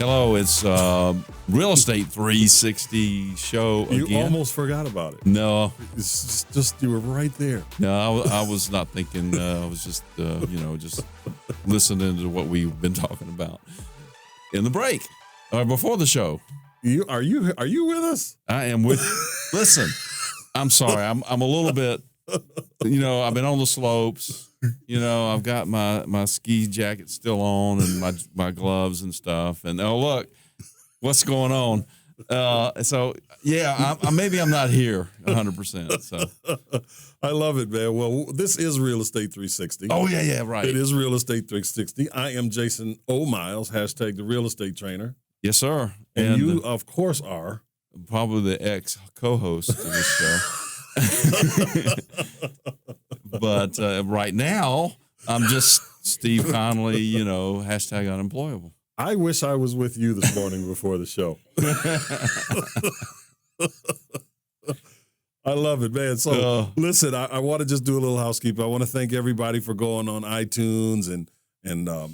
Hello, it's Real Estate 360 show again. You almost forgot about it. No, It's just you were right there. no, I was not thinking. I was just, just listening to what we've been talking about in the break or before the show. Are you with us? I am with. Listen, I'm sorry. I'm a little bit. I've been on the slopes. I've got my ski jacket still on and my gloves and stuff. And oh, look, what's going on? So yeah, maybe I'm not here 100%. So I love it, man. Well, this is Real Estate 360. oh yeah, right. It is Real Estate 360. I am Jason O. Miles, hashtag the real estate trainer. Yes, sir. And you, of course, are probably the ex co-host of this show. But right now, I'm just Steve Connolly, hashtag unemployable. I wish I was with you this morning before the show. I love it, man. So listen, I want to just do a little housekeeping. I want to thank everybody for going on iTunes and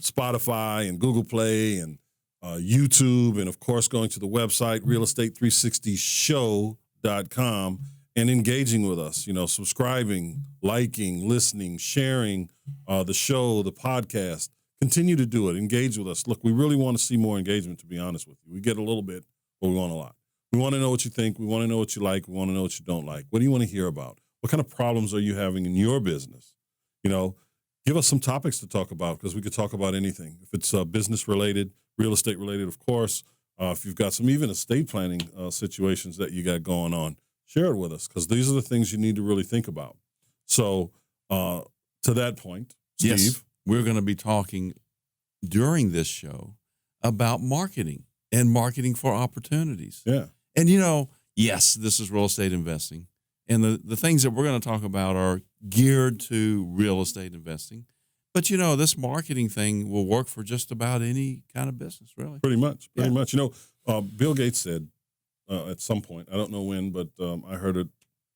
Spotify and Google Play and YouTube, and of course going to the website realestate360show.com and engaging with us, subscribing, liking, listening, sharing the show, the podcast. Continue to do it. Engage with us. Look, we really want to see more engagement, to be honest with you. We get a little bit, but we want a lot. We want to know what you think. We want to know what you like. We want to know what you don't like. What do you want to hear about? What kind of problems are you having in your business? Give us some topics to talk about, because we could talk about anything. If it's business related, real estate related, of course. If you've got some even estate planning situations that you got going on, share it with us, because these are the things you need to really think about. So to that point, Steve. Yes, we're going to be talking during this show about marketing and marketing for opportunities. Yeah. And, yes, this is real estate investing. And the things that we're going to talk about are geared to real estate investing. But, this marketing thing will work for just about any kind of business, really. Pretty much. Bill Gates said at some point, I don't know when, but I heard it,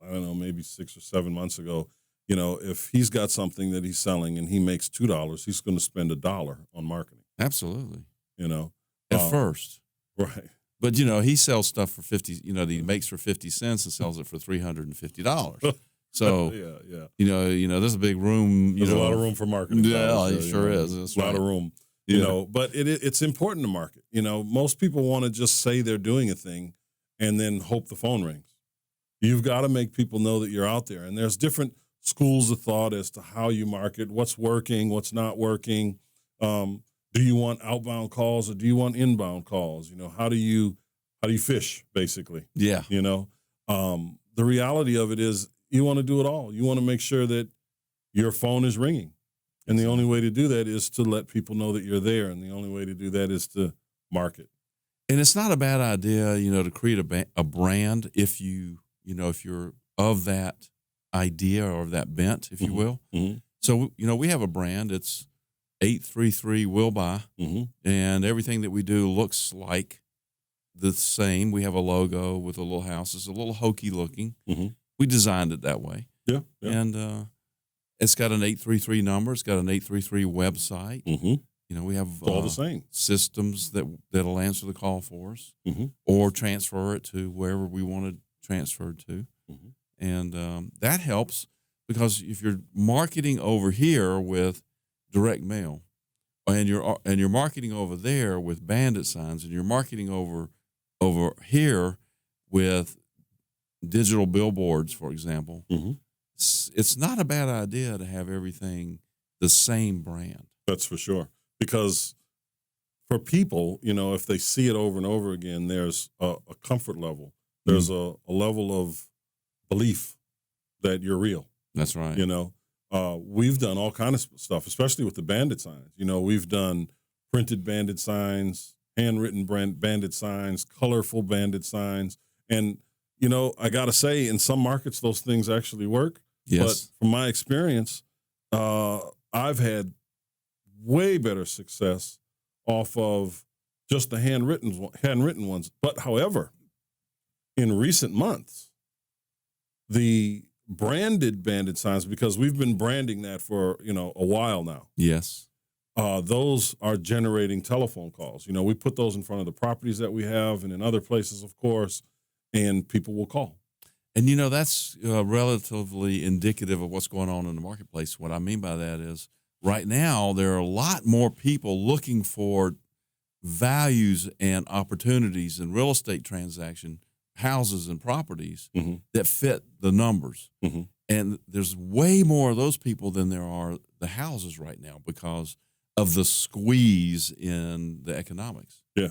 I don't know, maybe 6 or 7 months ago, if he's got something that he's selling and he makes $2, he's going to spend $1 on marketing. Absolutely. At first. Right. But, he sells stuff for 50, that he makes for 50 cents and sells it for $350. So, yeah. There's a big room. There's a lot of room for marketing. Yeah, it sure is. That's a lot of room, but it's important to market. Most people want to just say they're doing a thing and then hope the phone rings. You've got to make people know that you're out there. And there's different schools of thought as to how you market, what's working, what's not working. Do you want outbound calls or do you want inbound calls? How do you fish, basically? Yeah. The reality of it is you want to do it all. You want to make sure that your phone is ringing. And the only way to do that is to let people know that you're there. And the only way to do that is to market. And it's not a bad idea, to create a brand if if you're of that idea or of that bent, if you will. Mm-hmm. So, we have a brand. It's 833 Will Buy, and everything that we do looks like the same. We have a logo with a little house. It's a little hokey looking. Mm-hmm. We designed it that way. Yeah. And it's got an 833 number. It's got an 833 website. Mm-hmm. We have it's all the same systems that'll answer the call for us, or transfer it to wherever we want it transferred to. And that helps, because if you're marketing over here with direct mail, and you're marketing over there with bandit signs, and you're marketing over here with digital billboards, for example, it's not a bad idea to have everything the same brand. That's for sure. Because for people, if they see it over and over again, there's a comfort level. There's a level of belief that you're real. That's right. We've done all kinds of stuff, especially with the bandit signs. We've done printed bandit signs, handwritten bandit signs, colorful bandit signs. And, I got to say, in some markets, those things actually work. Yes. But from my experience, I've had way better success off of just the handwritten ones. But however, in recent months, the branded bandit signs, because we've been branding that for, a while now. Yes. those are generating telephone calls. You know, we put those in front of the properties that we have and in other places, of course, and people will call. And, you know, that's relatively indicative of what's going on in the marketplace. What I mean by that is right now there are a lot more people looking for values and opportunities in real estate transaction, houses and properties that fit the numbers. And there's way more of those people than there are the houses right now because of the squeeze in the economics. Yeah.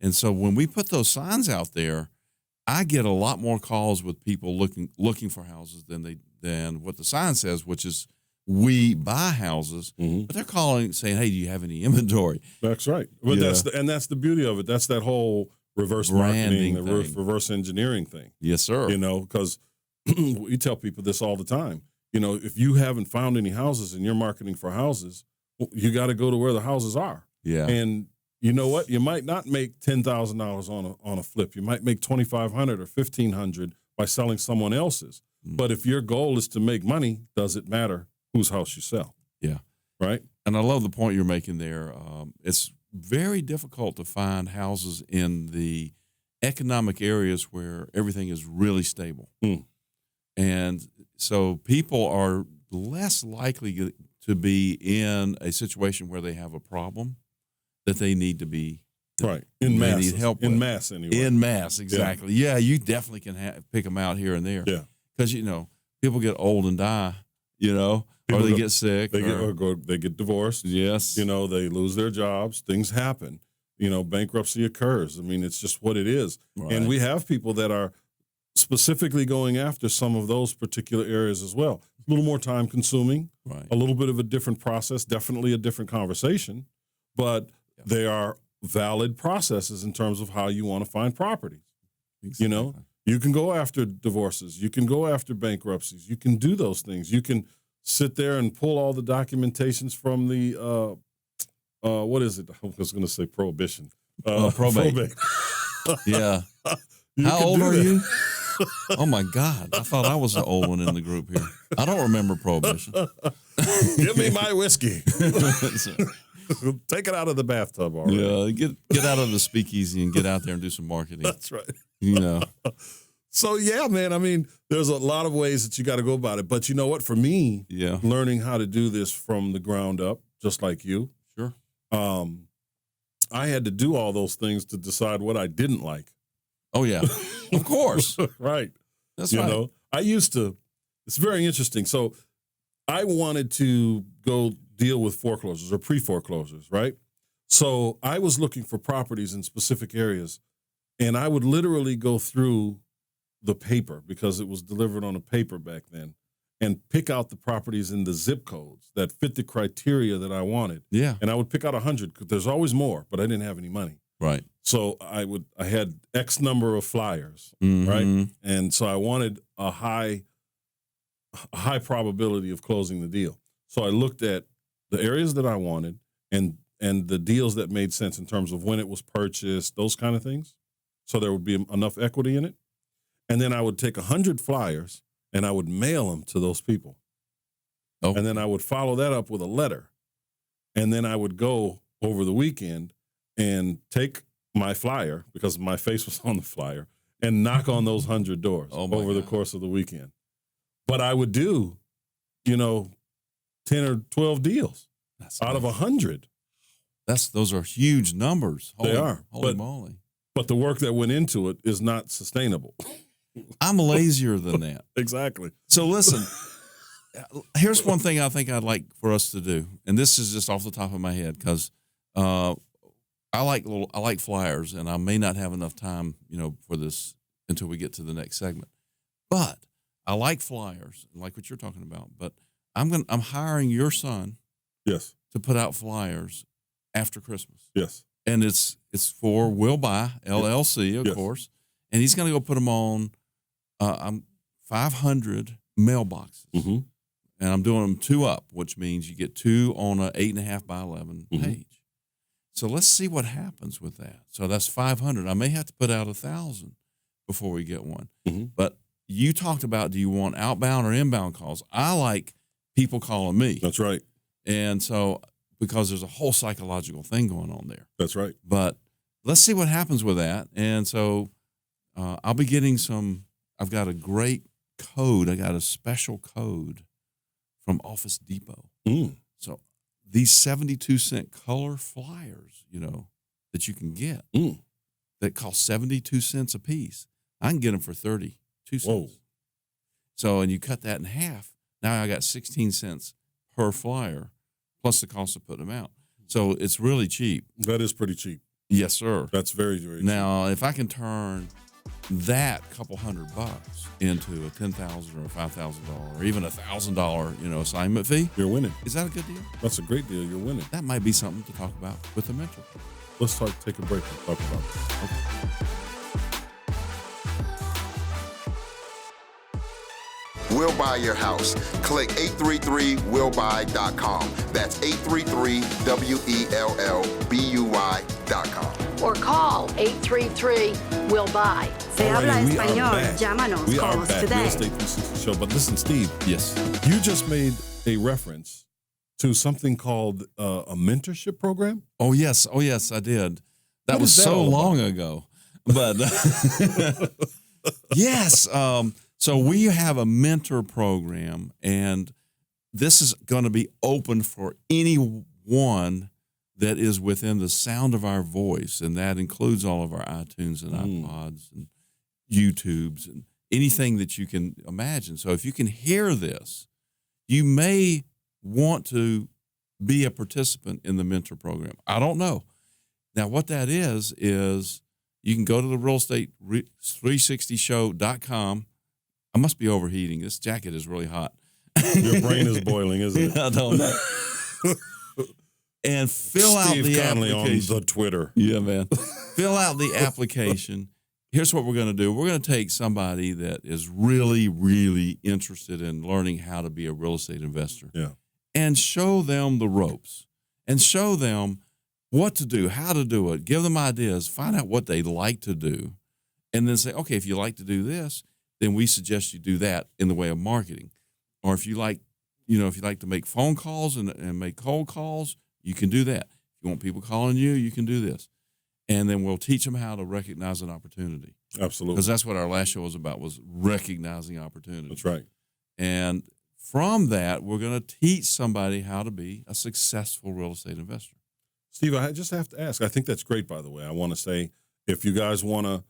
And so when we put those signs out there, I get a lot more calls with people looking for houses than what the sign says, which is we buy houses. But they're calling saying, "Hey, do you have any inventory?" That's right. But that's the beauty of it. That's that whole reverse branding marketing, the reverse engineering thing. Yes, sir. You know, because we tell people this all the time. You know, if you haven't found any houses and you're marketing for houses, you got to go to where the houses are. Yeah. And you know what? You might not make $10,000 on a flip. You might make $2,500 or $1,500 by selling someone else's. But if your goal is to make money, does it matter whose house you sell? Yeah. Right. And I love the point you're making there. It's very difficult to find houses in the economic areas where everything is really stable. And so people are less likely to be in a situation where they have a problem that they need to be in mass. Need help in with. mass anyway. In mass, exactly. Yeah, you definitely can pick them out here and there. Yeah, because you know people get old and die. You know, or they get sick, they get divorced. Yes, you know, they lose their jobs. Things happen. You know, bankruptcy occurs. I mean, it's just what it is. Right. And we have people that are specifically going after some of those particular areas as well. A little more time consuming, right. A little bit of a different process, definitely a different conversation, but they are valid processes in terms of how you want to find properties. Exactly. You know, you can go after divorces. You can go after bankruptcies. You can do those things. You can sit there and pull all the documentations from the, what is it? I was going to say prohibition. Probate. Yeah. How old are you? Oh, my God. I thought I was the old one in the group here. I don't remember prohibition. Give me my whiskey. Take it out of the bathtub already. Yeah, get out of the speakeasy and get out there and do some marketing. That's right. You know. So, yeah, man, I mean, there's a lot of ways that you got to go about it. But you know what? For me, learning how to do this from the ground up, just like you. Sure. I had to do all those things to decide what I didn't like. Oh, yeah. Of course. Right. That's right. You know, I used to, it's very interesting. So I wanted to go deal with foreclosures or pre-foreclosures, right? So I was looking for properties in specific areas, and I would literally go through the paper because it was delivered on a paper back then and pick out the properties in the zip codes that fit the criteria that I wanted. Yeah. And I would pick out 100 because there's always more, but I didn't have any money. Right. So I had X number of flyers, right? And so I wanted a high probability of closing the deal. So I looked at the areas that I wanted and the deals that made sense in terms of when it was purchased, those kind of things. So there would be enough equity in it. And then I would take 100 flyers and I would mail them to those people. Oh. And then I would follow that up with a letter. And then I would go over the weekend and take my flyer, because my face was on the flyer, and knock on those 100 doors over the course of the weekend. But I would do, 10 or 12 deals out of 100. Those are huge numbers. They are. Holy moly. But the work that went into it is not sustainable. I'm lazier than that. Exactly. So listen, here's one thing I think I'd like for us to do, and this is just off the top of my head because I like flyers, and I may not have enough time, for this until we get to the next segment. But I like flyers, like what you're talking about. But I'm hiring your son, yes, to put out flyers after Christmas. Yes, and it's for Will Buy LLC, of course, and he's going to go put them on 500 mailboxes, and I'm doing them 2 up, which means you get 2 on a 8.5 by 11 page. So let's see what happens with that. So that's 500. I may have to put out 1,000 before we get one. But you talked about, do you want outbound or inbound calls? I like people calling me. That's right. And so because there's a whole psychological thing going on there. That's right. But let's see what happens with that. And so I'll be getting I've got a great code. I got a special code from Office Depot. So these 72-cent color flyers, that you can get that cost 72 cents a piece, I can get them for 32 cents. Whoa. So, and you cut that in half. Now I got 16 cents per flyer, plus the cost of putting them out. So it's really cheap. That is pretty cheap. Yes, sir. That's very, very cheap. Now, if I can turn that couple $100 into a $10,000 or a $5,000 or even $1,000, assignment fee, you're winning. Is that a good deal? That's a great deal. You're winning. That might be something to talk about with the mentor. Let's take a break and talk about it. Okay. We'll buy your house. Click 833willbuy.com. That's 833WELLBUY.com. Or call 833-WILL-BUY. Se habla español. Llámanos. We Call are us back. today. Real Estate 360 Show. But listen, Steve. Yes. You just made a reference to something called a mentorship program. Oh, yes, I did. That was so long ago. But yes. So we have a mentor program, and this is going to be open for anyone that is within the sound of our voice, and that includes all of our iTunes and iPods and YouTubes and anything that you can imagine. So if you can hear this, you may want to be a participant in the mentor program. I don't know. Now, what that is you can go to the realestate360show.com. I must be overheating. This jacket is really hot. Your brain is boiling, isn't it? I don't know. And fill out the application on the Twitter. Yeah, man. Fill out the application. Here's what we're going to do. We're going to take somebody that is really, really interested in learning how to be a real estate investor. Yeah. And show them the ropes and show them what to do, how to do it, give them ideas, find out what they like to do, and then say, okay, if you like to do this, then we suggest you do that in the way of marketing. Or if you like, to make phone calls and make cold calls, you can do that. If you want people calling you, you can do this. And then we'll teach them how to recognize an opportunity. Absolutely. Because that's what our last show was about, was recognizing opportunity. That's right. And from that, we're going to teach somebody how to be a successful real estate investor. Steve, I just have to ask. I think that's great, by the way. I want to say, if you guys want to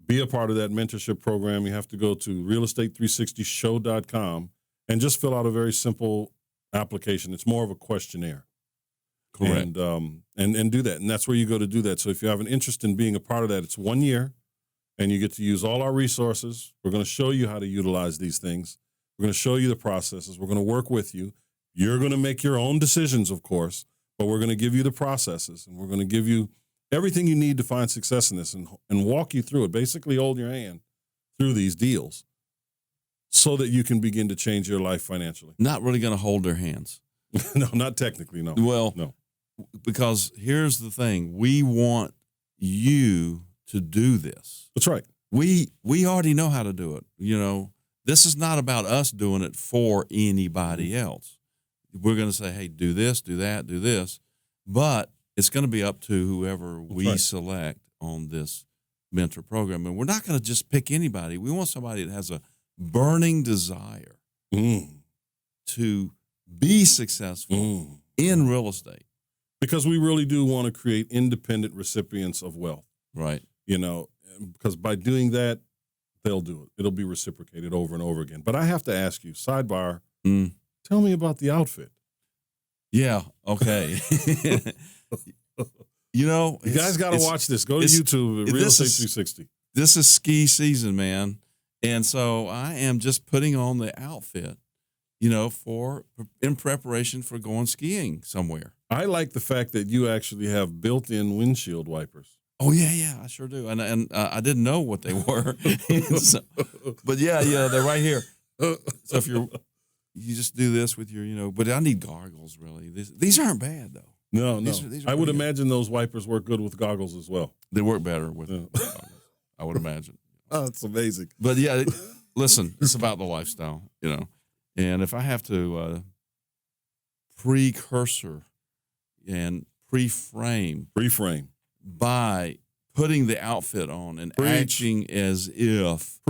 be a part of that mentorship program, you have to go to realestate360show.com and just fill out a very simple application. It's more of a questionnaire. Correct. And do that. And that's where you go to do that. So if you have an interest in being a part of that, it's 1 year, and you get to use all our resources. We're going to show you how to utilize these things. We're going to show you the processes. We're going to work with you. You're going to make your own decisions, of course, but we're going to give you the processes, and we're going to give you everything you need to find success in this and walk you through it. Basically hold your hand through these deals so that you can begin to change your life financially. Not really going to hold their hands. No, not technically, no. Well, no. Because here's the thing. We want you to do this. That's right. We already know how to do it. This is not about us doing it for anybody else. We're going to say, hey, do this, do that, do this. But it's going to be up to whoever we select on this mentor program. And we're not going to just pick anybody. We want somebody that has a burning desire to be successful in real estate. Because we really do want to create independent recipients of wealth. Right. Because by doing that, they'll do it. It'll be reciprocated over and over again. But I have to ask you, sidebar, tell me about the outfit. Yeah, okay. You guys got to watch this. Go to YouTube, Real Estate 360. This is ski season, man. And so I am just putting on the outfit, in preparation for going skiing somewhere. I like the fact that you actually have built-in windshield wipers. Oh, yeah, I sure do. And I didn't know what they were. But yeah, they're right here. So if you just do this with your, but I need goggles, really. These aren't bad, though. No. These are I would good. imagine those wipers work good with goggles as well. They work better with goggles, I would imagine. Oh, that's amazing. But yeah, listen, it's about the lifestyle, And if I have to precursor and pre-frame by putting the outfit on and acting as if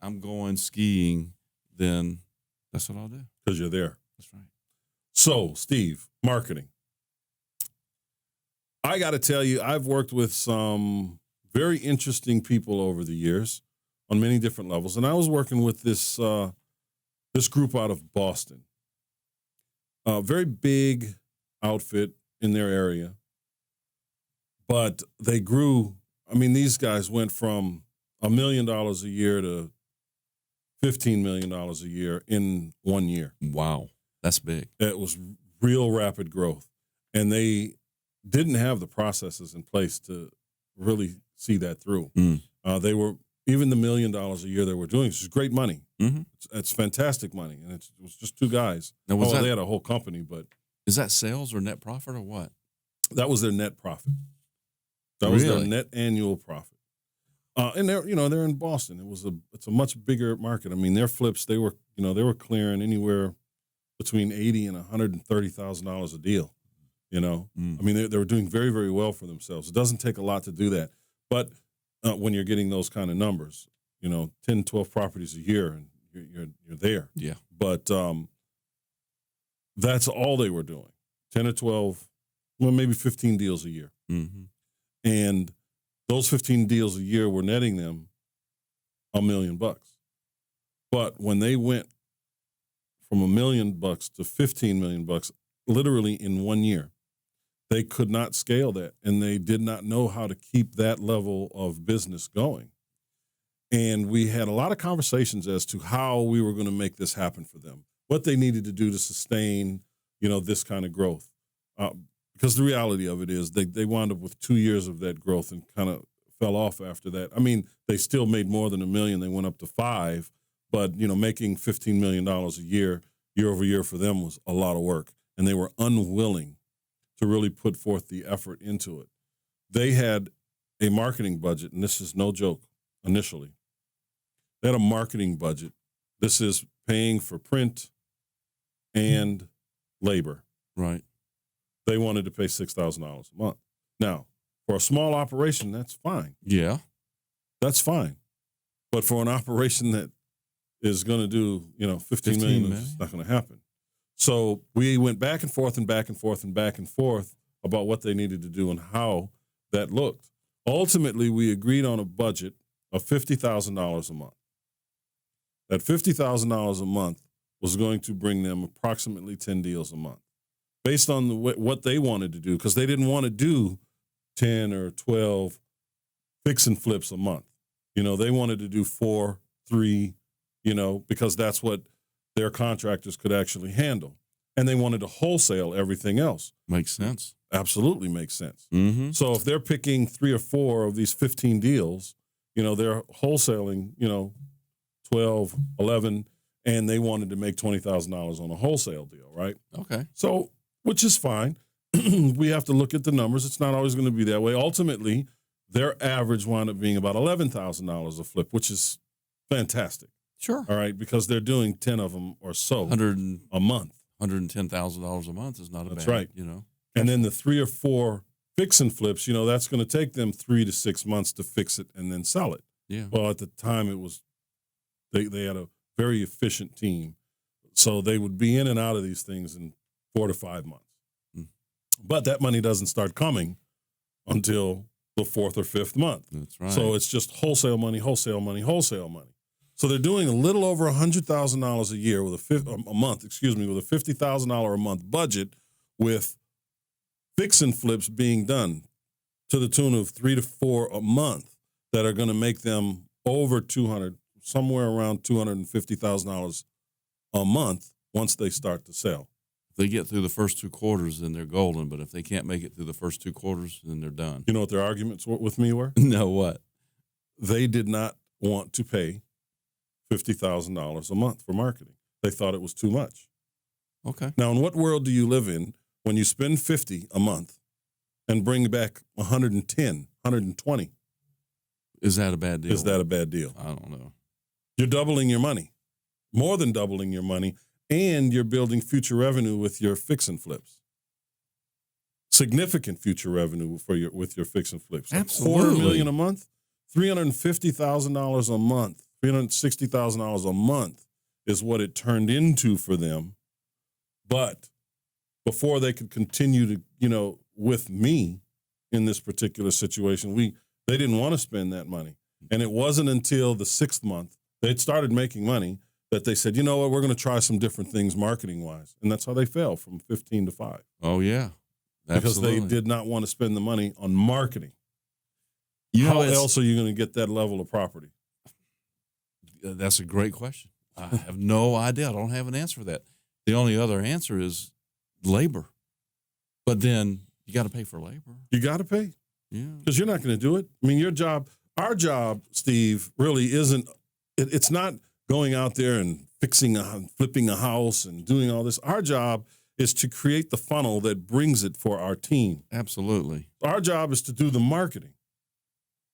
I'm going skiing, then that's what I'll do. Because you're there. That's right. So, Steve, marketing. I got to tell you, I've worked with some very interesting people over the years on many different levels. And I was working with this group out of Boston. A very big outfit in their area. But they grew. I mean, these guys went from $1 million a year to $15 million a year in 1 year. Wow. That's big. It was real rapid growth. And they didn't have the processes in place to really see that through. They were, even the $1 million a year they were doing, which is great money. Mm-hmm. It's fantastic money. And it was just two guys. Now, they had a whole company, but. Is that sales or net profit or what? That was their net profit. That was their net annual profit. And they're in Boston. It's a much bigger market. I mean, their flips, they were clearing anywhere between $80,000 and $130,000 a deal. I mean, they were doing very, very well for themselves. It doesn't take a lot to do that. But when you're getting those kind of numbers, 10, 12 properties a year, and you're there. Yeah. But that's all they were doing. 10 or 12, well, maybe 15 deals a year. Mm-hmm. And those 15 deals a year were netting them $1 million. But when they went from $1 million to $15 million, literally in 1 year, they could not scale that, and they did not know how to keep that level of business going. And we had a lot of conversations as to how we were going to make this happen for them, what they needed to do to sustain, this kind of growth. Because the reality of it is they wound up with 2 years of that growth and kind of fell off after that. I mean, they still made more than $1 million. They went up to $5 million, but, making $15 million a year over year for them was a lot of work. And they were unwilling to really put forth the effort into it. They had a marketing budget, and this is no joke initially. They had a marketing budget. This is paying for print and labor. Right. They wanted to pay $6,000 a month. Now, for a small operation, that's fine. Yeah. That's fine. But for an operation that is going to do, $15 million, it's not going to happen. So we went back and forth and back and forth and back and forth about what they needed to do and how that looked. Ultimately, we agreed on a budget of $50,000 a month. That $50,000 a month was going to bring them approximately 10 deals a month, based on what they wanted to do, because they didn't want to do 10 or 12 fix and flips a month. They wanted to do 4, 3, because that's what their contractors could actually handle. And they wanted to wholesale everything else. Makes sense. Absolutely makes sense. Mm-hmm. So if they're picking 3 or 4 of these 15 deals, they're wholesaling, 12, 11, and they wanted to make $20,000 on a wholesale deal, right? Okay. So, which is fine. We have to look at the numbers. It's not always going to be that way. Ultimately, their average wound up being about $11,000 a flip, which is fantastic. Sure. All right, because they're doing 10 of them or so a month. $110,000 a month is not a bad. That's right. And then the 3 or 4 fix and flips, that's going to take them 3 to 6 months to fix it and then sell it. Yeah. Well, at the time, it was they had a very efficient team, so they would be in and out of these things in 4 to 5 months. But that money doesn't start coming until the 4th or 5th month. That's right. So it's just wholesale money, wholesale money, wholesale money. So they're doing a little over $100,000 a year with a month, with a $50,000 a month budget, with fix and flips being done to the tune of 3 to 4 a month that are going to make them over somewhere around $250,000 a month once they start to sell. If they get through the first 2 quarters, then they're golden. But if they can't make it through the first 2 quarters, then they're done. You know what their arguments with me were? No, what? They did not want to pay $50,000 a month for marketing. They thought it was too much. Okay. Now, in what world do you live in when you spend $50 a month and bring back $110, $120? Is that a bad deal? Is that a bad deal? I don't know. You're doubling your money, more than doubling your money, and you're building future revenue with your fix and flips. significant future revenue with your fix and flips. Absolutely. $250,000 a month, $350,000 a month, $360,000 a month is what it turned into for them. But before they could continue to, with me in this particular situation, they didn't want to spend that money. And it wasn't until the 6th month they'd started making money that they said, you know what, we're going to try some different things marketing-wise. And that's how they fell from 15 to 5. Oh, yeah. Because Absolutely. they did not want to spend the money on marketing. How else are you going to get that level of property? That's a great question. I have no idea. I don't have an answer for that. The only other answer is labor. But then you got to pay for labor. You got to pay. Yeah. Because you're not going to do it. I mean, our job, Steve, really isn't, it's not going out there and flipping a house and doing all this. Our job is to create the funnel that brings it for our team. Absolutely. Our job is to do the marketing.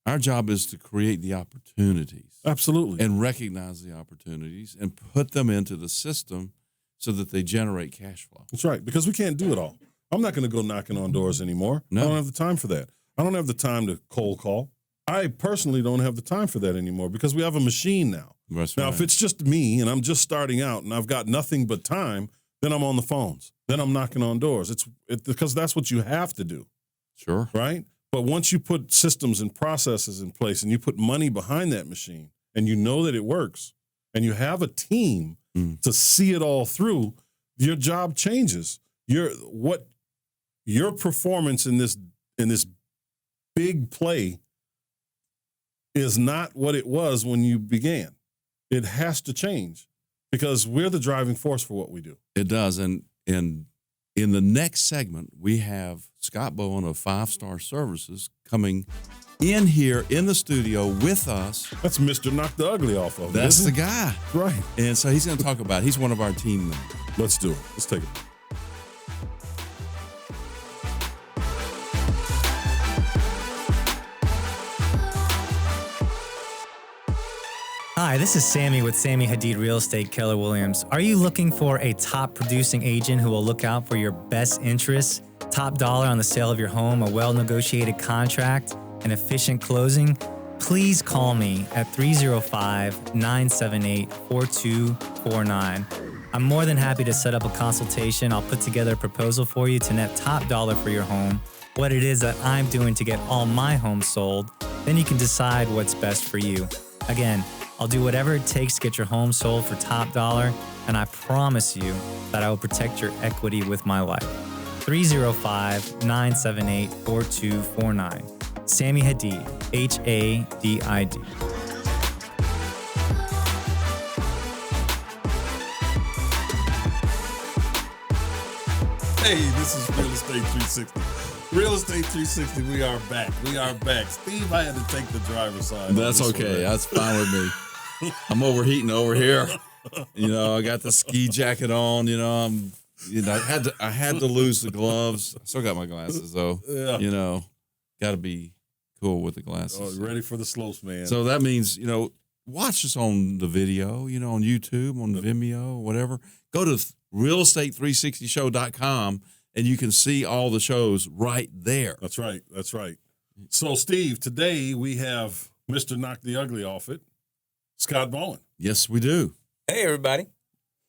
Our job is to create the opportunities. Absolutely. And recognize the opportunities and put them into the system so that they generate cash flow. That's right, because we can't do it all. I'm not going to go knocking on doors anymore. No. I don't have the time for that. I don't have the time to cold call. I personally don't have the time for that anymore because we have a machine now. That's Now, right. if it's just me and I'm just starting out and I've got nothing but time, then I'm on the phones. Then I'm knocking on doors. It's because that's what you have to do, Sure. right? But once you put systems and processes in place and you put money behind that machine and you know that it works and you have a team to see it all through, your job changes. Your performance in this big play is not what it was when you began. It has to change because we're the driving force for what we do. It does. And in the next segment, we have Scott Bowen of 5 Star Services coming in here in the studio with us. That's Mr. Knock the Ugly Off of. That's isn't the it? guy. Right. And so he's going to talk about it. He's one of our team members. Let's do it. Let's take it. Hi, this is Sammy with Sammy Hadid Real Estate Keller Williams. Are you looking for a top producing agent who will look out for your best interests? Top dollar on the sale of your home, a well-negotiated contract, an efficient closing? Please call me at 305-978-4249. I'm more than happy to set up a consultation. I'll put together a proposal for you to net top dollar for your home, what it is that I'm doing to get all my homes sold. Then you can decide what's best for you. Again, I'll do whatever it takes to get your home sold for top dollar, and I promise you that I will protect your equity with my life. 305-978-4249. Sammy Hadid, Hadid. Hey, this is Real Estate 360. Real Estate 360, we are back. We are back. Steve, I had to take the driver's side. That's okay. That's fine with me. I'm overheating over here. I got the ski jacket on. I had to lose the gloves. I still got my glasses though. Yeah. Got to be cool with the glasses. Oh, ready for the slopes, man. So that means watch us on the video. On YouTube, on Vimeo, whatever. Go to realestate360show.com and you can see all the shows right there. That's right. That's right. So, Steve, today we have Mr. Knock the Ugly Off It, Scott Bowen. Yes, we do. Hey, everybody.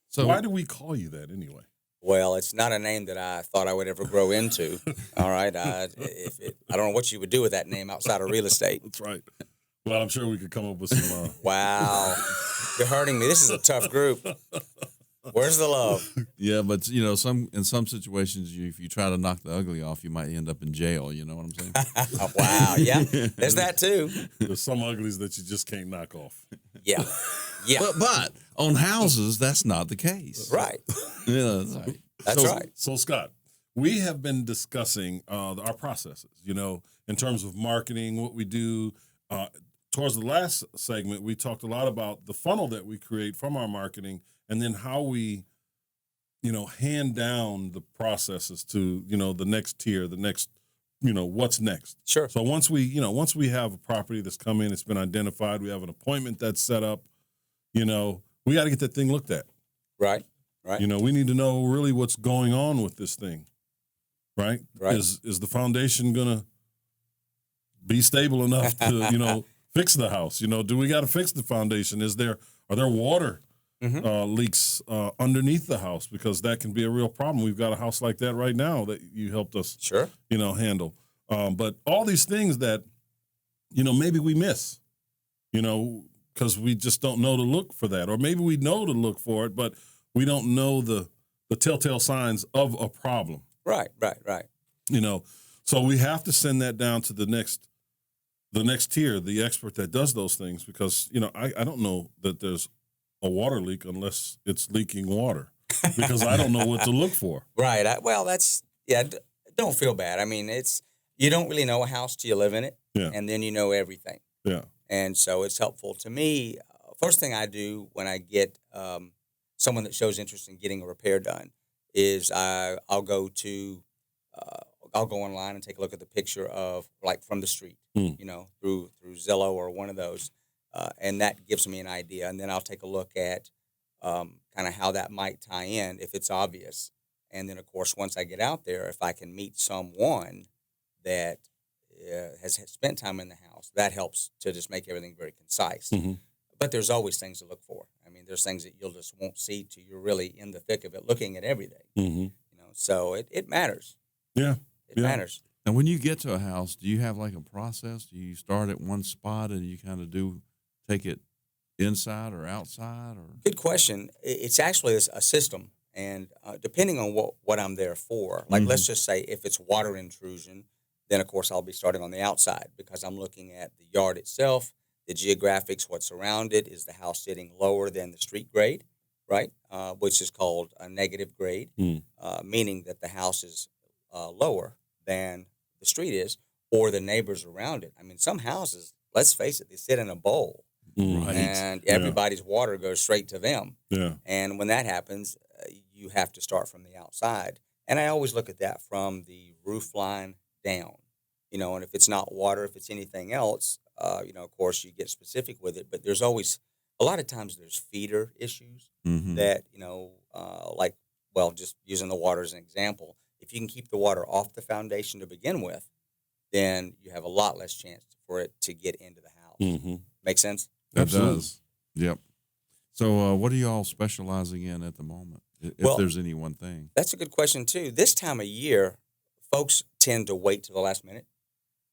So Why do we call you that anyway? Well, it's not a name that I thought I would ever grow into. All right. I don't know what you would do with that name outside of real estate. That's right. Well, I'm sure we could come up with some. Wow. You're hurting me. This is a tough group. Where's the love? yeah, but in some situations, if you try to knock the ugly off, you might end up in jail. You know what I'm saying? Wow. Yeah. There's that too. There's some uglies that you just can't knock off. Yeah. Yeah. But on houses, that's not the case. Right. Yeah, that's right. That's right. So, Scott, we have been discussing our processes, in terms of marketing, what we do. Towards the last segment, we talked a lot about the funnel that we create from our marketing and then how we, hand down the processes to, the next tier, the next, what's next. Sure. So once we have a property that's come in, it's been identified, we have an appointment that's set up, we got to get that thing looked at. Right. Right. We need to know really what's going on with this thing. right? Right. Is the foundation gonna be stable enough to fix the house? Do we got to fix the foundation? Are there water leaks underneath the house? Because that can be a real problem. We've got a house like that right now that you helped us Sure. handle. But all these things that maybe we miss, because we just don't know to look for that, or maybe we know to look for it, but we don't know the telltale signs of a problem. Right. So we have to send that down to the next tier, the expert that does those things, because I don't know that there's a water leak unless it's leaking water, because I don't know what to look for. Right. Don't feel bad. I mean, you don't really know a house till you live in it, and then you know everything. Yeah. And so it's helpful to me. First thing I do when I get someone that shows interest in getting a repair done is I'll go online and take a look at the picture of, like, from the street, through Zillow or one of those, and that gives me an idea. And then I'll take a look at kind of how that might tie in if it's obvious. And then, of course, once I get out there, if I can meet someone that has spent time in the house, that helps to just make everything very concise. Mm-hmm. But there's always things to look for. I mean, there's things that you'll just won't see till you're really in the thick of it, looking at everything. Mm-hmm. So it matters. Yeah. It matters. And when you get to a house, do you have like a process? Do you start at one spot and you kind of take it inside or outside? Or Good question. It's actually a system, and depending on what I'm there for, like let's just say if it's water intrusion, then of course I'll be starting on the outside because I'm looking at the yard itself, the geographics, what's around it. Is the house sitting lower than the street grade, right? Which is called a negative grade, meaning that the house is lower than the street is, or the neighbors around it. I mean, some houses, let's face it, they sit in a bowl, and everybody's water goes straight to them. Yeah. And when that happens, you have to start from the outside. And I always look at that from the roof line down, and if it's not water, if it's anything else, of course you get specific with it, but there's always, a lot of times there's feeder issues that, just using the water as an example, if you can keep the water off the foundation to begin with, then you have a lot less chance for it to get into the house. Mm-hmm. Make sense? That Absolutely. does. Yep. So what are you all specializing in at the moment, if there's any one thing? That's a good question, too. This time of year, folks tend to wait to the last minute.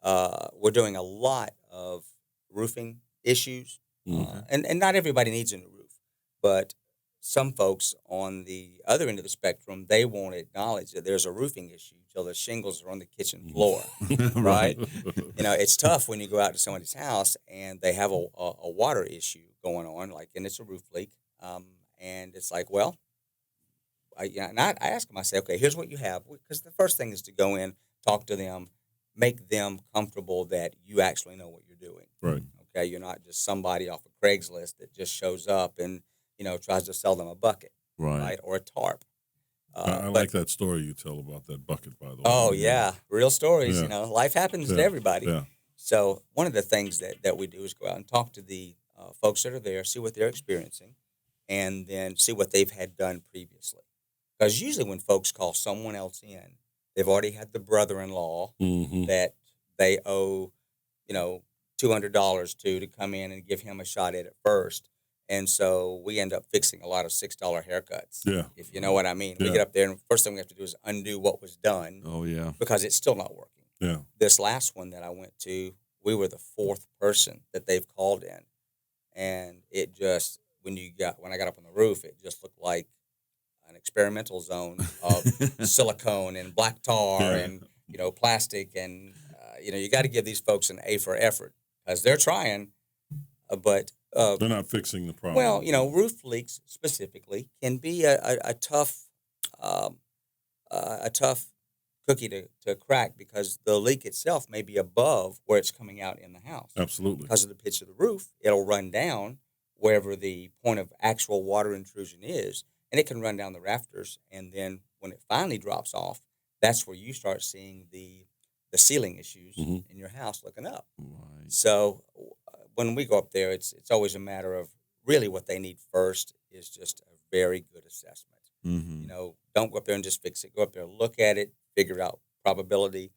We're doing a lot of roofing issues, and not everybody needs a new roof, but some folks on the other end of the spectrum, they won't acknowledge that there's a roofing issue till the shingles are on the kitchen floor, right? It's tough when you go out to somebody's house and they have a water issue going on, and it's a roof leak, and it's like, well, I ask them, I say, okay, here's what you have, because the first thing is to go in, talk to them, make them comfortable that you actually know what you're doing. Right. Okay, you're not just somebody off of Craigslist that just shows up and tries to sell them a bucket, right, or a tarp. I like that story you tell about that bucket, by the way. Oh yeah, real stories. Yeah. Life happens to everybody. Yeah. So one of the things that we do is go out and talk to the folks that are there, see what they're experiencing, and then see what they've had done previously. Because usually when folks call someone else in, they've already had the brother-in-law that they owe, $200 to come in and give him a shot at it first. And so we end up fixing a lot of $6 haircuts. Yeah. If you know what I mean. We get up there, and the first thing we have to do is undo what was done. Oh, yeah. Because it's still not working. Yeah. This last one that I went to, we were the fourth person that they've called in. And it just, when I got up on the roof, it just looked like an experimental zone of silicone and black tar and, plastic. And, you got to give these folks an A for effort because they're trying, but they're not fixing the problem. Well, roof leaks specifically can be a tough cookie to crack because the leak itself may be above where it's coming out in the house. Absolutely. Because of the pitch of the roof, it'll run down wherever the point of actual water intrusion is, and it can run down the rafters. And then when it finally drops off, that's where you start seeing the ceiling issues in your house looking up. Right. So when we go up there, it's always a matter of really what they need first is just a very good assessment. Mm-hmm. Don't go up there and just fix it. Go up there, look at it, figure out probability,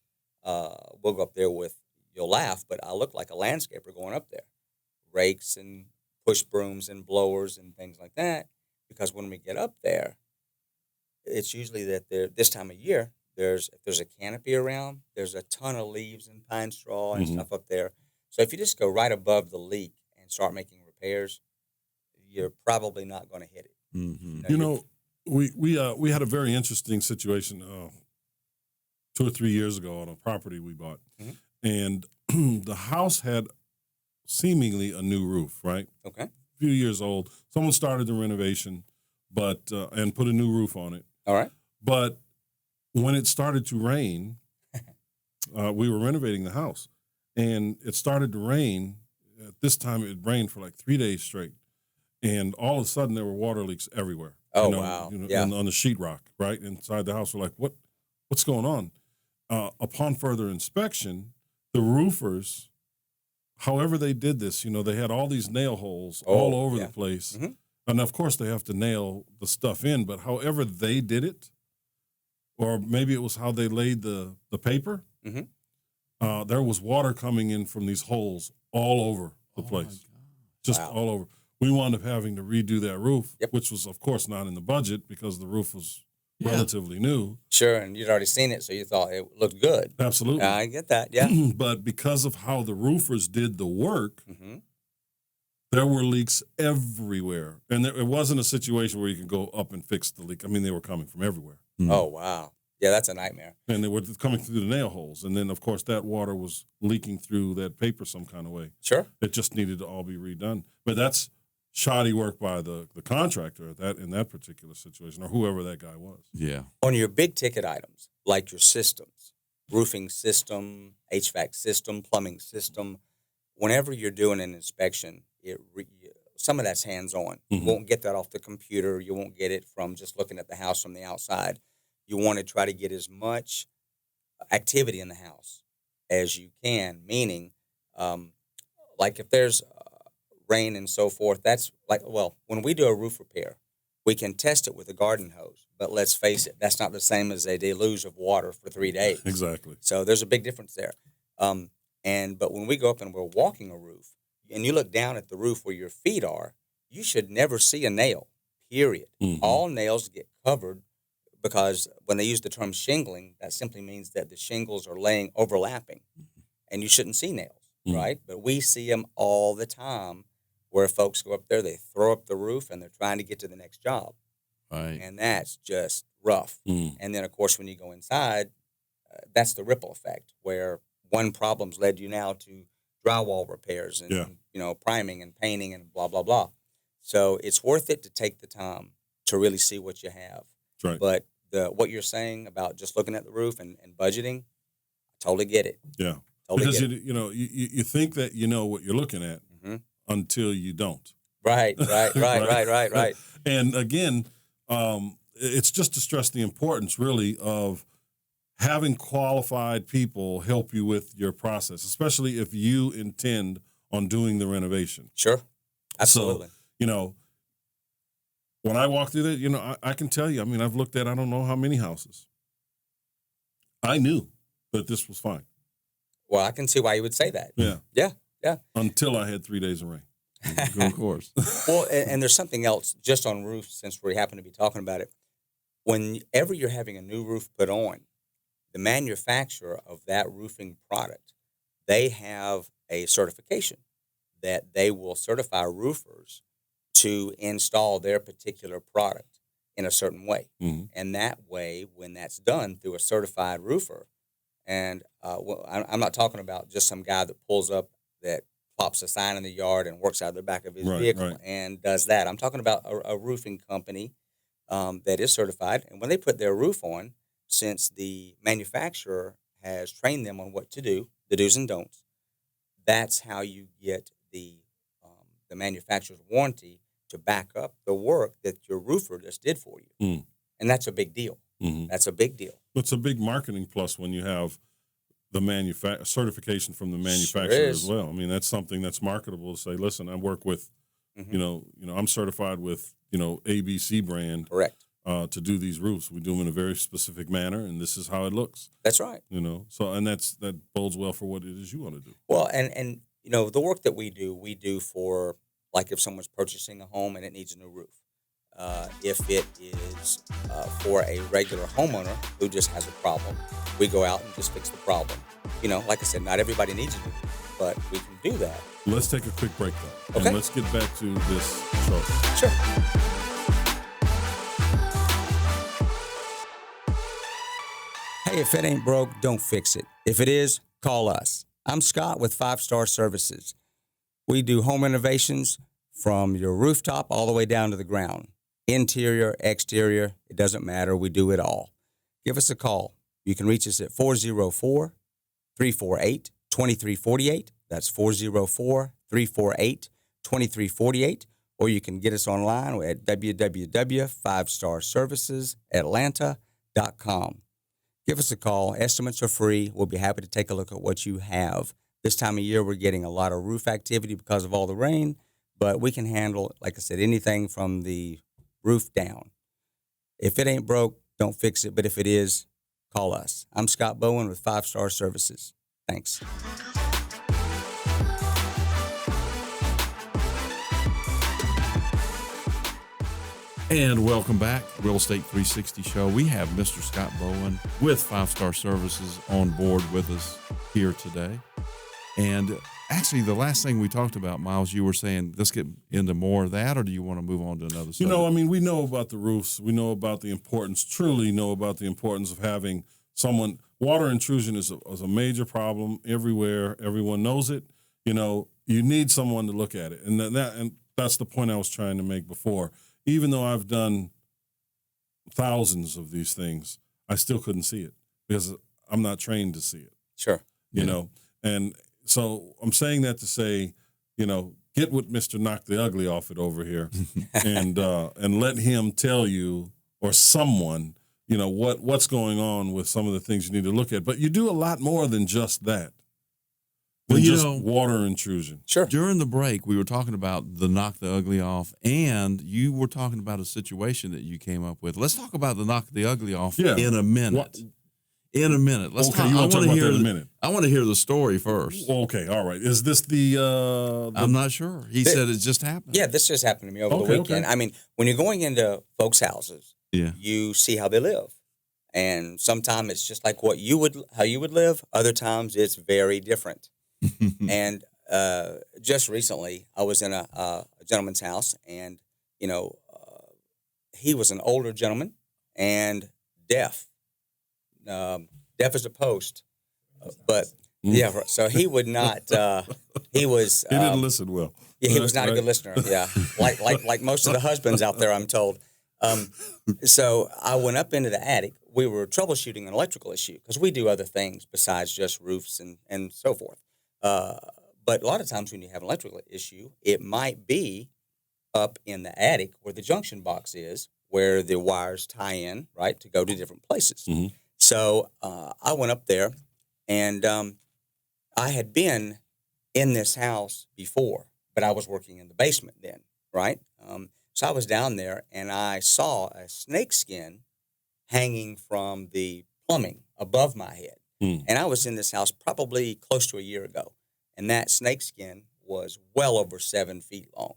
we'll go up there with, you'll laugh, but I look like a landscaper going up there. Rakes and push brooms and blowers and things like that. Because when we get up there, it's usually that this time of year, if there's a canopy around, there's a ton of leaves and pine straw and stuff up there. So if you just go right above the leak and start making repairs, you're probably not going to hit it. Mm-hmm. We had a very interesting situation 2 or 3 years ago on a property we bought, and the house had seemingly a new roof, right? Okay. A few years old. Someone started the renovation, and put a new roof on it. All right. But when it started to rain, we were renovating the house, and it started to rain. At this time, it rained for like 3 days straight, and all of a sudden there were water leaks everywhere. Oh, wow. Yeah. On the sheetrock, right inside the house. We're like, what's going on? Upon further inspection, the roofers, however they did this, they had all these nail holes all over the place. And of course they have to nail the stuff in, but however they did it, or maybe it was how they laid the paper, there was water coming in from these holes all over the place. Just all over. We wound up having to redo that roof, which was, of course, not in the budget because the roof was relatively new. Sure, and you'd already seen it, so you thought it looked good. Absolutely. I get that, yeah. But because of how the roofers did the work, there were leaks everywhere. And it wasn't a situation where you could go up and fix the leak. I mean, they were coming from everywhere. Oh, wow. Yeah, that's a nightmare. And they were coming through the nail holes. And then, of course, that water was leaking through that paper some kind of way. Sure. It just needed to all be redone. But that's shoddy work by the contractor in that particular situation, or whoever that guy was. Yeah. On your big ticket items, like your systems, roofing system, HVAC system, plumbing system, whenever you're doing an inspection, some of that's hands-on. You won't get that off the computer. You won't get it from just looking at the house from the outside. You want to try to get as much activity in the house as you can, meaning like if there's rain and so forth, that's like, well, when we do a roof repair, we can test it with a garden hose, but let's face it, that's not the same as a deluge of water for 3 days. Exactly. So there's a big difference there. But when we go up and we're walking a roof, and you look down at the roof where your feet are, you should never see a nail, period. All nails get covered because when they use the term shingling, that simply means that the shingles are laying overlapping, and you shouldn't see nails, right? But we see them all the time where folks go up there, they throw up the roof, and they're trying to get to the next job. Right. And that's just rough. And then, of course, when you go inside, that's the ripple effect where one problem's led you now to drywall repairs and priming and painting and blah, blah, blah. So it's worth it to take the time to really see what you have. Right. But what you're saying about just looking at the roof and budgeting, I totally get it. Yeah. Totally because get it. you think that you know what you're looking at until you don't. Right. And again, it's just to stress the importance, really, of having qualified people help you with your process, especially if you intend on doing the renovation. Sure. Absolutely. So, when I walk through that, I can tell you, I mean, I've looked at I don't know how many houses. I knew that this was fine. Well, I can see why you would say that. Yeah. Yeah. Yeah. Until I had 3 days of rain. Of course. Well, and there's something else just on roofs, since we happen to be talking about it. Whenever you're having a new roof put on, the manufacturer of that roofing product, they have a certification that they will certify roofers to install their particular product in a certain way. And that way, when that's done through a certified roofer, and I'm not talking about just some guy that pulls up that plops a sign in the yard and works out of the back of his vehicle and does that. I'm talking about a roofing company that is certified. And when they put their roof on, since the manufacturer has trained them on what to do, the do's and don'ts, that's how you get the manufacturer's warranty to back up the work that your roofer just did for you. And that's a big deal. That's a big deal. It's a big marketing plus when you have the certification from the manufacturer as well. I mean, that's something that's marketable to say, listen, I work with, I'm certified with, ABC brand. Correct. to do these roofs. We do them in a very specific manner, and this is how it looks. That's right. So and that bodes well for what it is you want to do. Well, and the work that we do for, like, if someone's purchasing a home and it needs a new roof. If it is for a regular homeowner who just has a problem, we go out and just fix the problem. Like I said, not everybody needs a new roof, but we can do that. Let's take a quick break, though. Okay. And let's get back to this show. Sure. Hey, if it ain't broke, don't fix it. If it is, call us. I'm Scott with 5 Star Services. We do home renovations from your rooftop all the way down to the ground. Interior, exterior, it doesn't matter. We do it all. Give us a call. You can reach us at 404-348-2348. That's 404-348-2348. Or you can get us online at www.5starservicesatlanta.com. Give us a call. Estimates are free. We'll be happy to take a look at what you have. This time of year, we're getting a lot of roof activity because of all the rain, but we can handle, like I said, anything from the roof down. If it ain't broke, don't fix it. But if it is, call us. I'm Scott Bowen with 5 Star Services. Thanks. And welcome back, Real Estate 360 Show. We have Mr. Scott Bowen with 5 Star Services on board with us here today. And actually, the last thing we talked about, Miles, you were saying, let's get into more of that, or do you want to move on to another subject? We know about the roofs. We know about the importance, truly know about the importance of having someone. Water intrusion is a major problem everywhere. Everyone knows it. You need someone to look at it. And that's the point I was trying to make before. Even though I've done thousands of these things, I still couldn't see it because I'm not trained to see it. Sure. And so I'm saying that to say, get with Mr. Knock the Ugly Off It over here and let him tell you, or someone, what's going on with some of the things you need to look at. But you do a lot more than just that. Than just water intrusion. Sure. During the break, we were talking about the Knock the Ugly Off, and you were talking about a situation that you came up with. Let's talk about the Knock the Ugly Off in a minute. In a minute. Let's talk about that in a minute. I want to hear the story first. Okay, all right. Is this the I'm not sure. He said it just happened. Yeah, this just happened to me over the weekend. Okay. I mean, when you're going into folks' houses, you see how they live. And sometimes it's just like how you would live. Other times it's very different. And just recently, I was in a gentleman's house, and he was an older gentleman and deaf. Deaf as a post, but so he would not. He was. He didn't listen well. Yeah, he was not a good listener. Yeah, like most of the husbands out there, I'm told. So I went up into the attic. We were troubleshooting an electrical issue because we do other things besides just roofs and so forth. But a lot of times when you have an electrical issue, it might be up in the attic where the junction box is, where the wires tie in, right, to go to different places. Mm-hmm. So I went up there, and I had been in this house before, but I was working in the basement then, right? So I was down there, and I saw a snake skin hanging from the plumbing above my head. And I was in this house probably close to a year ago, and that snake skin was well over 7 feet long,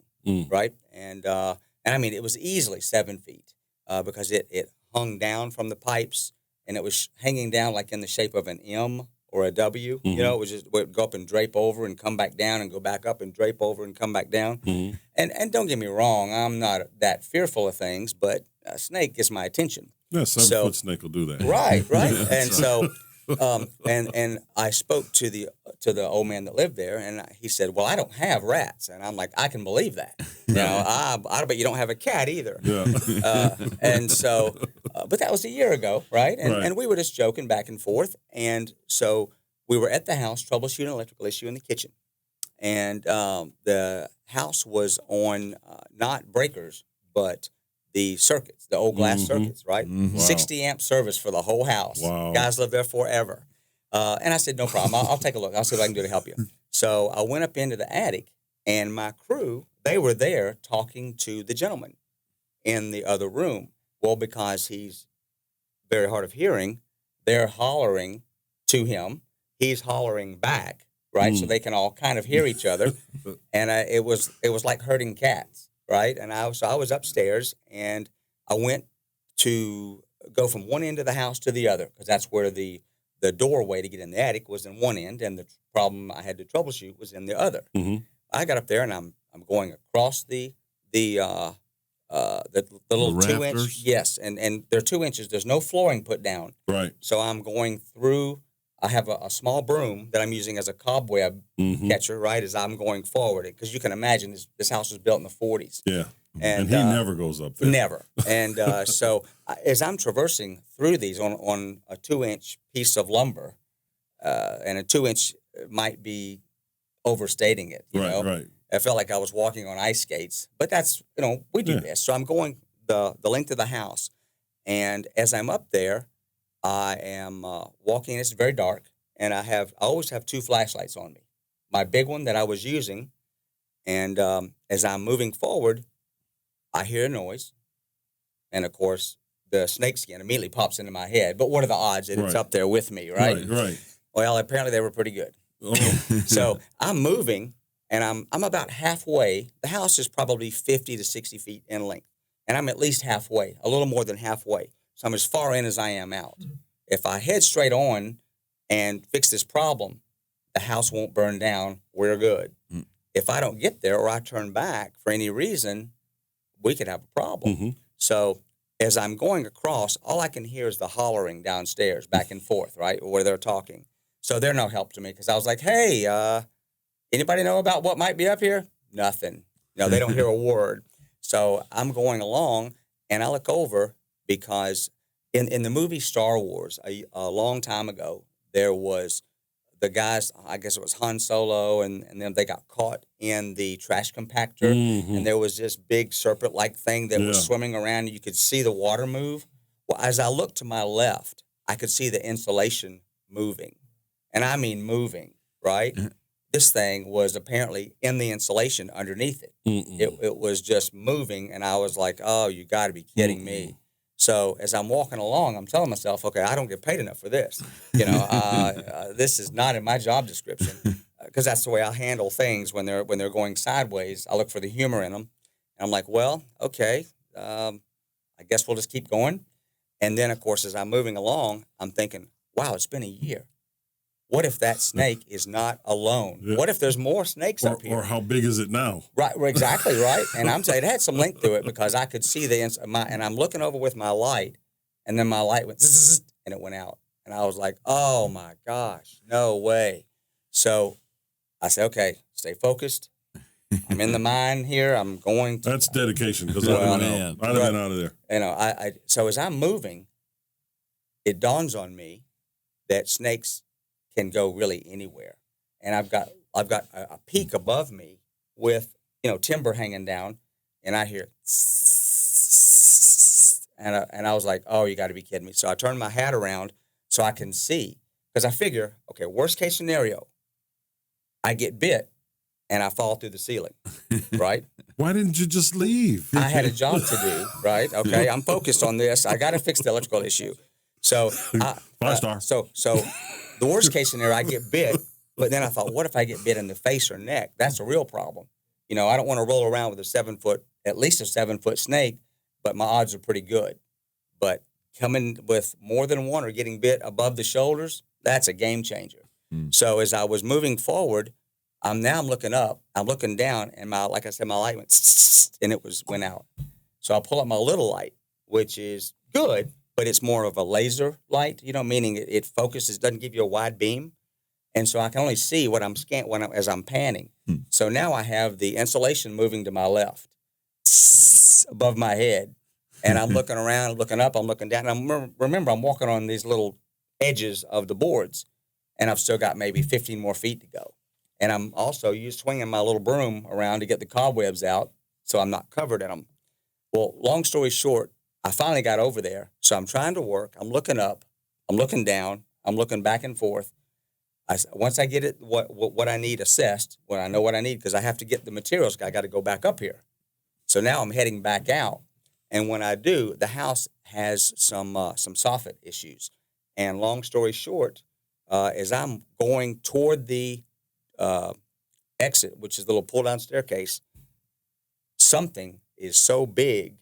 right? And I mean, it was easily 7 feet because it hung down from the pipes, and it was hanging down like in the shape of an M or a W. Mm-hmm. It would go up and drape over and come back down and go back up and drape over and come back down. Mm-hmm. And don't get me wrong, I'm not that fearful of things, but a snake gets my attention. Yeah, 7-foot snake will do that. Right. And so, and I spoke to the old man that lived there, and he said, "Well, I don't have rats," and I'm like, "I can believe that. I bet you don't have a cat either." Yeah. And so, but that was a year ago, right? And we were just joking back and forth, and so we were at the house troubleshooting an electrical issue in the kitchen, and the house was on not breakers, but the circuits, the old glass circuits, right? Mm-hmm. Wow. 60 amp service for the whole house. Wow. Guys live there forever. And I said, no problem. I'll take a look. I'll see what I can do to help you. So I went up into the attic, and my crew, they were there talking to the gentleman in the other room. Well, because he's very hard of hearing, they're hollering to him. He's hollering back, right? So they can all kind of hear each other. And it was like herding cats, right? And I was upstairs, and I went to go from one end of the house to the other, because that's where the doorway to get in the attic was in one end, and the problem I had to troubleshoot was in the other. Mm-hmm. I got up there, and I'm going across the little 2-inch. rafters? Yes, and they're 2 inches. There's no flooring put down. Right. So I'm going through. I have a small broom that I'm using as a cobweb catcher, right, as I'm going forward. Because you can imagine this house was built in the 40s. Yeah. And he never goes up there. Never. And so as I'm traversing through these on a 2-inch piece of lumber, and a 2-inch might be overstating it. You know? Right. I felt like I was walking on ice skates. But that's, we do this. So I'm going the length of the house. And as I'm up there, I am walking. It's very dark, and I always have 2 flashlights on me. My big one that I was using, and as I'm moving forward, I hear a noise, and of course, the snake skin immediately pops into my head. But what are the odds that it's up there with me, right? Right. Well, apparently they were pretty good. Oh. So I'm moving, and I'm about halfway. The house is probably 50 to 60 feet in length, and I'm at least halfway, a little more than halfway. So I'm as far in as I am out. If I head straight on and fix this problem, the house won't burn down. We're good. If I don't get there, or I turn back for any reason, we could have a problem. So as I'm going across, all I can hear is the hollering downstairs, back and forth, right, where they're talking. So they're no help to me, because I was like, hey, anybody know about what might be up here? Nothing. They don't hear a word. So I'm going along, and I look over, because in the movie Star Wars, a long time ago, there was the guys, I guess it was Han Solo, and then they got caught in the trash compactor, and there was this big serpent-like thing that was swimming around, and you could see the water move. Well, as I looked to my left, I could see the insulation moving, and I mean moving, right? This thing was apparently in the insulation underneath it. It was just moving, and I was like, oh, you got to be kidding me. So as I'm walking along, I'm telling myself, okay, I don't get paid enough for this. This is not in my job description, because that's the way I handle things when they're going sideways. I look for the humor in them, and I'm like, well, okay, I guess we'll just keep going. And then, of course, as I'm moving along, I'm thinking, wow, it's been a year. What if that snake is not alone? Yeah. What if there's more snakes up here? Or how big is it now? Right, exactly right. And I'm saying it had some length to it, because I could see and I'm looking over with my light, and then my light went zzz, and it went out. And I was like, oh my gosh, no way. So I said, okay, stay focused. I'm in the mine here. I'm going to. That's dedication, because I'd have been out of there. So as I'm moving, it dawns on me that snakes can go really anywhere. And I've got a peak above me with, timber hanging down, and I hear and I was like, oh, you got to be kidding me. So I turned my hat around so I can see, because I figure, okay, worst case scenario, I get bit and I fall through the ceiling, right? Why didn't you just leave? I had a job to do, right? Okay, I'm focused on this. I got to fix the electrical issue. So 5-star. So the worst case scenario, I get bit, but then I thought, what if I get bit in the face or neck? That's a real problem. I don't want to roll around with at least a 7-foot snake, but my odds are pretty good. But coming with more than one or getting bit above the shoulders, that's a game changer. So as I was moving forward, I'm looking up, I'm looking down, and like I said, my light went and went out. So I pull up my little light, which is good, but it's more of a laser light, meaning it focuses, doesn't give you a wide beam. And so I can only see what I'm as I'm panning. So now I have the insulation moving to my left, above my head. And I'm looking around, looking up, I'm looking down. And remember, I'm walking on these little edges of the boards, and I've still got maybe 15 more feet to go. And I'm also swinging my little broom around to get the cobwebs out so I'm not covered in them. Well, long story short, I finally got over there. So I'm trying to work. I'm looking up. I'm looking down. I'm looking back and forth. Once I get it, what I need assessed, when I know what I need, because I have to get the materials, I got to go back up here. So now I'm heading back out. And when I do, the house has some soffit issues. And long story short, as I'm going toward the exit, which is the little pull-down staircase, something is so big,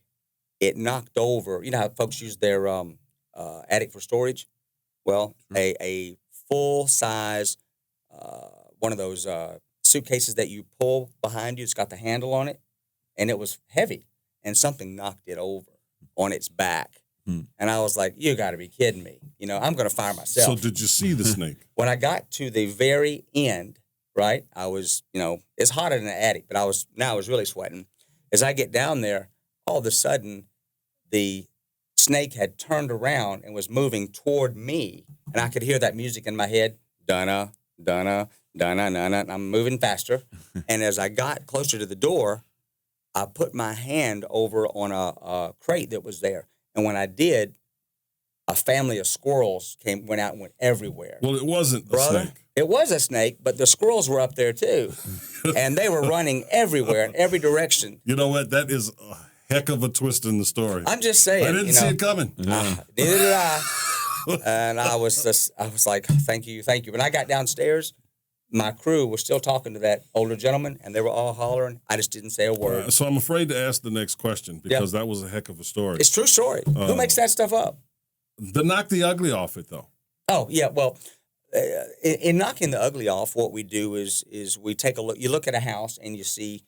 it knocked over. You know how folks use their attic for storage? Well, a full-size one of those suitcases that you pull behind you. It's got the handle on it, and it was heavy, and something knocked it over on its back. And I was like, you got to be kidding me. You know, I'm going to fire myself. So did you see the snake? When I got to the very end, right, I was, you know, it's hotter in the attic, but I was really sweating. As I get down there, all of a sudden, the snake had turned around and was moving toward me, and I could hear that music in my head, Donna, Donna, Donna, Donna, and I'm moving faster. And as I got closer to the door, I put my hand over on a crate that was there. And when I did, a family of squirrels went out and went everywhere. Well, it wasn't a snake. It was a snake, but the squirrels were up there too. And they were running everywhere in every direction. You know what? That is a heck of a twist in the story. I'm just saying. I didn't see it coming. Neither did I. And I was like, thank you. When I got downstairs, my crew was still talking to that older gentleman, and they were all hollering. I just didn't say a word. So I'm afraid to ask the next question because that was a heck of a story. It's a true story. Who makes that stuff up? The knock the ugly off it, though. Oh, yeah. Well, in knocking the ugly off, what we do is we take a look. You look at a house and you see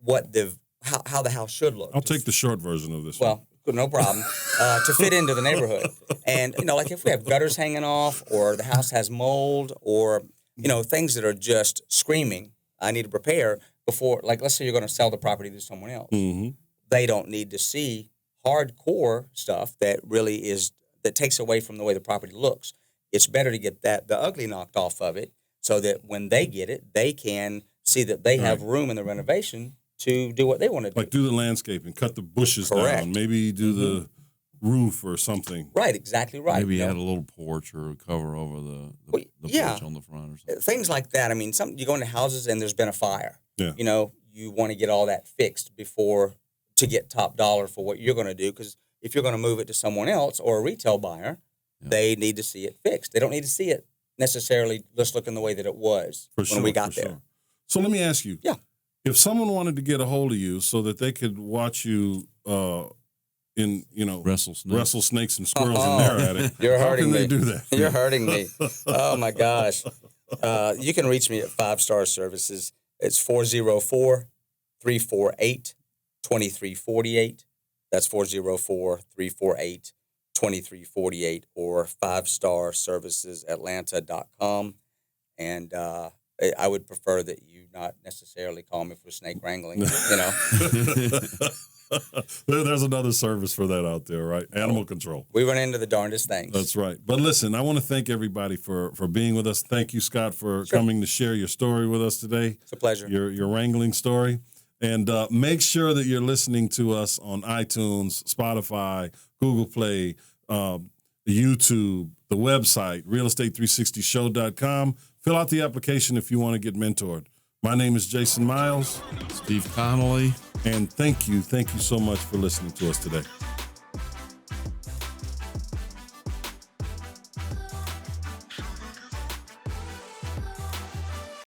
how the house should look. I'll take the short version of this. Well, no problem. To fit into the neighborhood. And, you know, like if we have gutters hanging off or the house has mold or, you know, things that are just screaming, I need to prepare before, like, let's say you're going to sell the property to someone else. Mm-hmm. They don't need to see hardcore stuff that takes away from the way the property looks. It's better to get the ugly knocked off of it so that when they get it, they can see that they have room in the renovation to do what they want to do. Like do the landscaping, cut the bushes down, maybe do the roof or something. Right, exactly right. Maybe add a little porch or a cover over the porch on the front or something. Things like that. I mean, you go into houses and there's been a fire. Yeah. You know, you want to get all that fixed to get top dollar for what you're going to do, because if you're going to move it to someone else or a retail buyer, they need to see it fixed. They don't need to see it necessarily just looking the way that it was when we got there. So let me ask you. Yeah. If someone wanted to get a hold of you so that they could watch you wrestle snakes and squirrels in their attic, you're how hurting can me. they do that? You're hurting me. Oh, my gosh. You can reach me at 5 Star Services. It's 404-348-2348. That's 404-348-2348 or 5starservicesatlanta.com. And I would prefer that you not necessarily call me for snake wrangling, you know. There's another service for that out there, right? Animal control. We run into the darndest things. That's right. But listen, I want to thank everybody for being with us. Thank you, Scott, for coming to share your story with us today. It's a pleasure. Your wrangling story. And make sure that you're listening to us on iTunes, Spotify, Google Play, YouTube, the website, realestate360show.com. Fill out the application if you want to get mentored. My name is Jason Miles. Steve Connolly. And thank you so much for listening to us today.